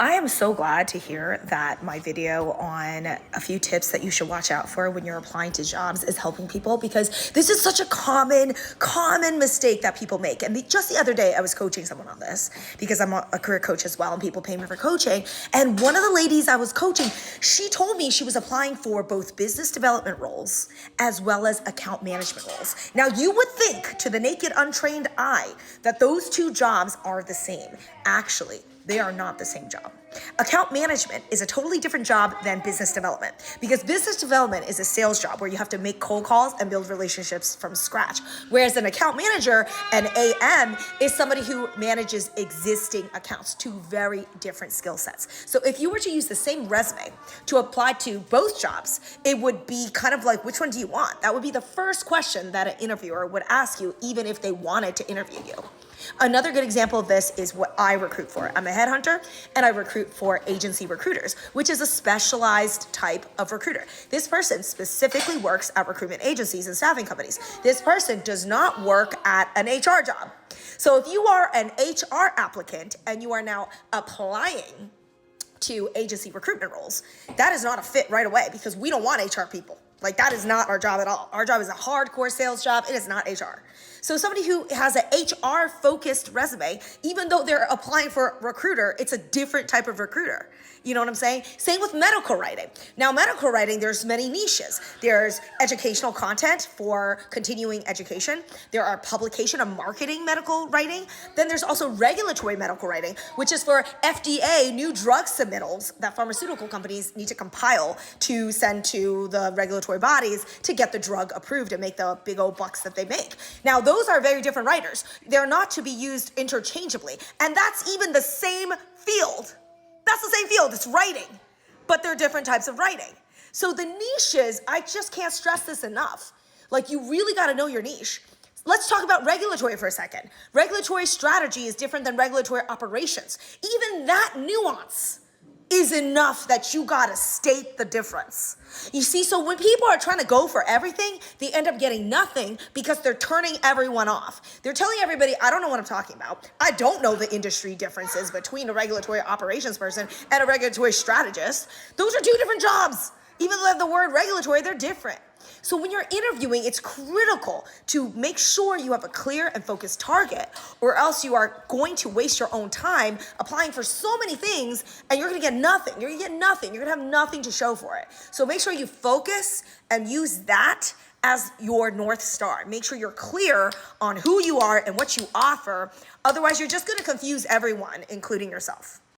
I am so glad to hear that my video on a few tips that you should watch out for when you're applying to jobs is helping people, because this is such a common mistake that people make. And just the other day, I was coaching someone on this because I'm a career coach as well and people pay me for coaching. And one of the ladies I was coaching, she told me she was applying for both business development roles as well as account management roles. Now, you would think to the naked, untrained eye that those two jobs are the same. Actually, they are not the same job. Account management is a totally different job than business development, because business development is a sales job where you have to make cold calls and build relationships from scratch. Whereas an account manager, an AM, is somebody who manages existing accounts, two very different skill sets. So if you were to use the same resume to apply to both jobs, it would be kind of like, which one do you want? That would be the first question that an interviewer would ask you, even if they wanted to interview you. Another good example of this is what I recruit for. I'm a headhunter and I recruit for agency recruiters, which is a specialized type of recruiter. This person specifically works at recruitment agencies and staffing companies. This person does not work at an HR job. So if you are an HR applicant and you are now applying to agency recruitment roles, that is not a fit right away, because we don't want HR people. Like, that is not our job at all. Our job is a hardcore sales job. It is not HR. So somebody who has an HR focused resume, even though they're applying for a recruiter, it's a different type of recruiter. You know what I'm saying? Same with medical writing. Now, medical writing, there's many niches. There's educational content for continuing education. There are publication and marketing medical writing. Then there's also regulatory medical writing, which is for FDA new drug submittals that pharmaceutical companies need to compile to send to the regulatory bodies to get the drug approved and make the big old bucks that they make. Now, those are very different writers. They're not to be used interchangeably. And that's even the same field. That's the same field, it's writing, but they're different types of writing. So the niches, I just can't stress this enough. Like, you really gotta know your niche. Let's talk about regulatory for a second. Regulatory strategy is different than regulatory operations. Even that nuance is enough that you gotta state the difference. You see, so when people are trying to go for everything, they end up getting nothing because they're turning everyone off. They're telling everybody, I don't know what I'm talking about. I don't know the industry differences between a regulatory operations person and a regulatory strategist. Those are two different jobs. Even though they have the word regulatory, they're different. So when you're interviewing, it's critical to make sure you have a clear and focused target, or else you are going to waste your own time applying for so many things and you're gonna get nothing. You're gonna get nothing. You're gonna have nothing to show for it. So make sure you focus and use that as your North Star. Make sure you're clear on who you are and what you offer. Otherwise, you're just gonna confuse everyone, including yourself.